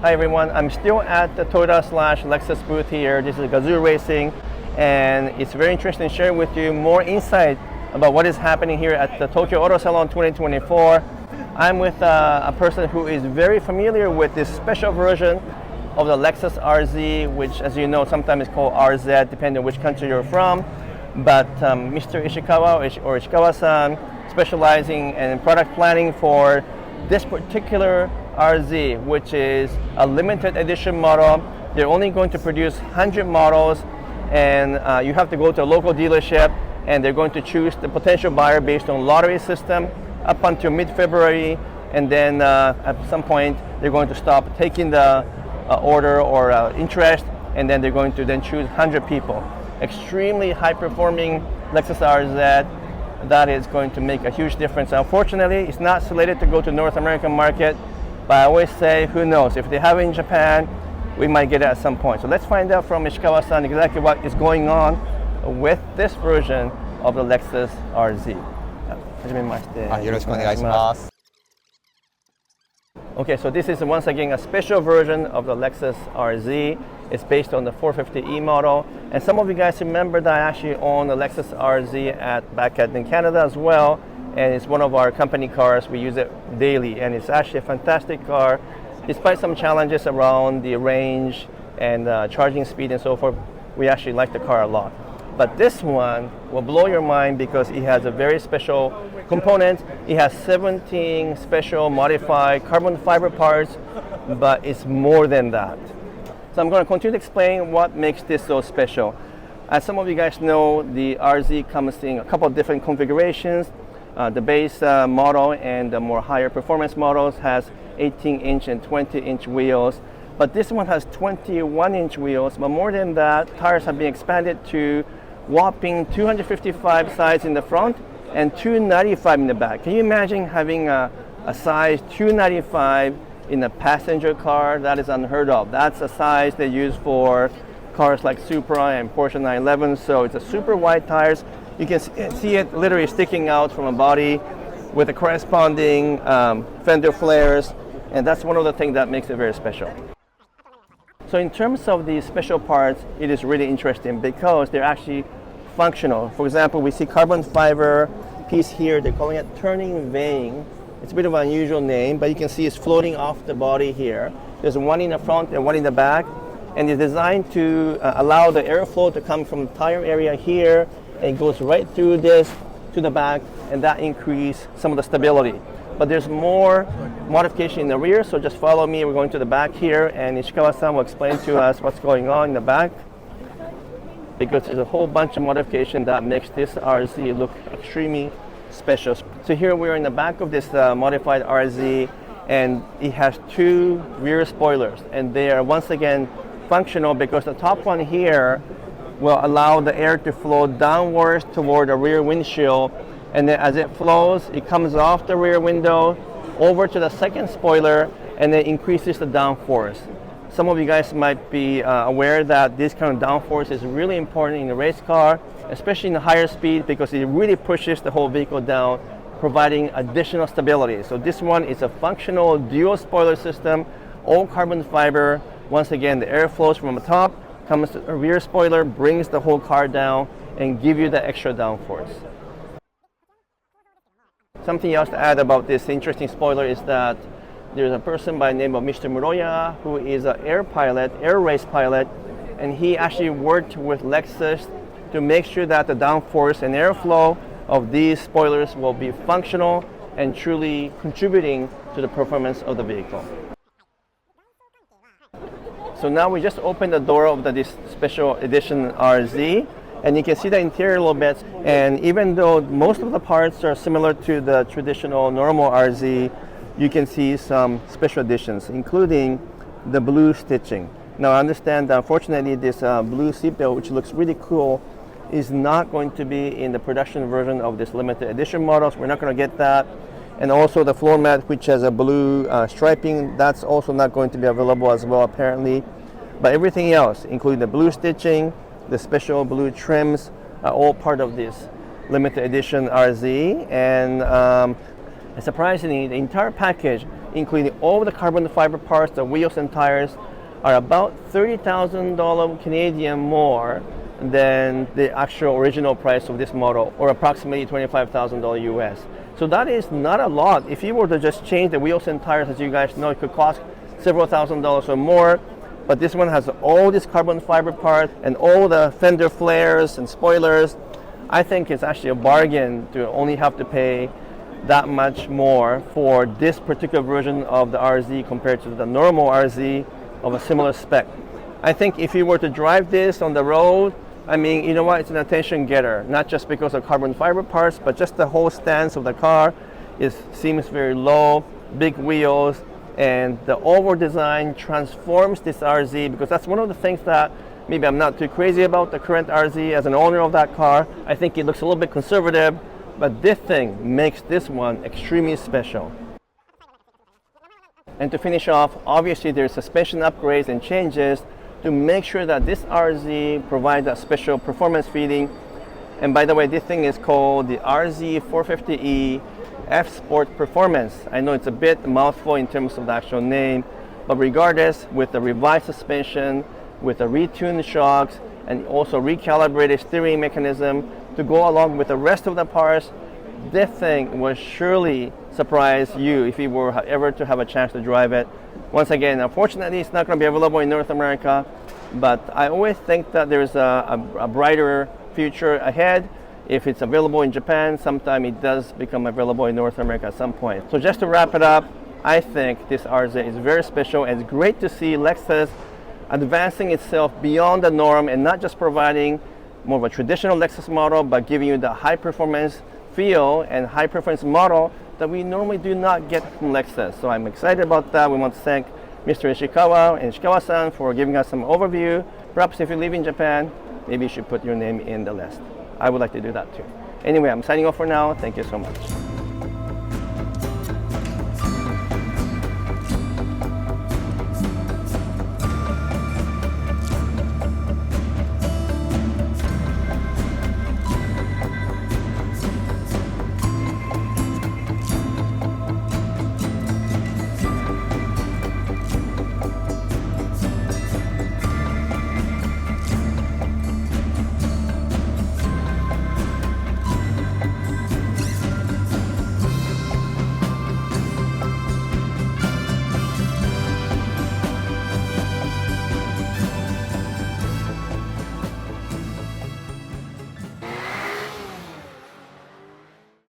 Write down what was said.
Hi everyone, I'm still at the Toyota/Lexus booth here. This is Gazoo Racing, and it's very interesting to share with you more insight about what is happening here at the Tokyo Auto Salon 2024. I'm with a person who is very familiar with this special version of the Lexus RZ, which, as you know, sometimes is called RZ, depending on which country you're from. But Mr. Ishikawa, or Ishikawa-san, specializing in product planning for this particular RZ, which is a limited edition model. They're only going to produce 100 models, and you have to go to a local dealership, and they're going to choose the potential buyer based on lottery system up until mid-February, and then at some point they're going to stop taking the order or interest, and then they're going to then choose 100 people. Extremely high-performing Lexus RZ that is going to make a huge difference. Unfortunately, it's not slated to go to North American market, but I always say, who knows? If they have it in Japan, we might get it at some point. So let's find out from Ishikawa-san exactly what is going on with this version of the Lexus RZ. はじめまして。よろしくお願いします。Okay, so this is once again a special version of the Lexus RZ. It's based on the 450e model. And some of you guys remember that I actually own the Lexus RZ back in Canada as well. And it's one of our company cars. We use it daily, and it's actually a fantastic car. Despite some challenges around the range and charging speed and so forth, we actually like the car a lot. But this one will blow your mind because it has a very special component. It has 17 special modified carbon fiber parts, but it's more than that. So I'm going to continue to explain what makes this so special. As some of you guys know, the RZ comes in a couple of different configurations. The base model and the more higher performance models has 18-inch and 20-inch wheels. But this one has 21-inch wheels. But more than that, tires have been expanded to whopping 255 size in the front and 295 in the back. Can you imagine having a size 295 in a passenger car? That is unheard of. That's a size they use for cars like Supra and Porsche 911. So it's a super wide tires. You can see it literally sticking out from a body with the corresponding fender flares, and that's one of the things that makes it very special. So in terms of the special parts, it is really interesting because they're actually functional. For example, we see carbon fiber piece here. They're calling it turning vane. It's a bit of an unusual name, but you can see it's floating off the body here. There's one in the front and one in the back, and it's designed to allow the airflow to come from the tire area here, and it goes right through this to the back, and that increases some of the stability. But there's more modification in the rear, so just follow me. We're going to the back here, and Ishikawa-san will explain to us what's going on in the back, because there's a whole bunch of modification that makes this RZ look extremely special. So here we're in the back of this modified RZ, and it has two rear spoilers, and they are once again functional because the top one here will allow the air to flow downwards toward the rear windshield, and then as it flows, it comes off the rear window over to the second spoiler, and then increases the downforce. Some of you guys might be aware that this kind of downforce is really important in a race car, especially in the higher speed, because it really pushes the whole vehicle down, providing additional stability. So this one is a functional dual spoiler system, all carbon fiber. Once again, the air flows from the top, comes to the rear spoiler, brings the whole car down, and give you the extra downforce. Something else to add about this interesting spoiler is that there's a person by the name of Mr. Muroya, who is an air race pilot, and he actually worked with Lexus to make sure that the downforce and airflow of these spoilers will be functional and truly contributing to the performance of the vehicle. So now we just opened the door of this special edition RZ, and you can see the interior a little bit. And even though most of the parts are similar to the traditional normal RZ, you can see some special additions, including the blue stitching. Now I understand that unfortunately this blue seatbelt, which looks really cool, is not going to be in the production version of this limited edition models. We're not going to get that. And also the floor mat, which has a blue striping, that's also not going to be available as well apparently. But everything else, including the blue stitching, the special blue trims, are all part of this limited edition RZ. And surprisingly, the entire package including all the carbon fiber parts, the wheels and tires, are about $30,000 Canadian more than the actual original price of this model, or approximately $25,000 US. So that is not a lot. If you were to just change the wheels and tires, as you guys know, it could cost several $1,000s or more. But this one has all these carbon fiber parts and all the fender flares and spoilers. I think it's actually a bargain to only have to pay that much more for this particular version of the RZ compared to the normal RZ of a similar spec. I think if you were to drive this on the road, I mean, you know what, it's an attention getter, not just because of carbon fiber parts, but just the whole stance of the car seems very low, big wheels, and the overall design transforms this RZ, because that's one of the things that maybe I'm not too crazy about the current RZ as an owner of that car. I think it looks a little bit conservative, but this thing makes this one extremely special. And to finish off, obviously there's suspension upgrades and changes to make sure that this RZ provides a special performance feeling. And by the way, this thing is called the RZ 450e F Sport Performance. I know it's a bit mouthful in terms of the actual name, but regardless, with the revised suspension, with the retuned shocks, and also recalibrated steering mechanism to go along with the rest of the parts, this thing will surely surprise you if you were ever to have a chance to drive it. Once again, unfortunately, it's not going to be available in North America, but I always think that there's a brighter future ahead. If it's available in Japan, sometime it does become available in North America at some point. So just to wrap it up, I think this RZ is very special, and it's great to see Lexus advancing itself beyond the norm and not just providing more of a traditional Lexus model, but giving you the high performance feel and high performance model that we normally do not get from Lexus. So I'm excited about that. We want to thank Mr. Ishikawa and Ishikawa-san for giving us some overview. Perhaps if you live in Japan, maybe you should put your name in the list. I would like to do that too. Anyway, I'm signing off for now. Thank you so much.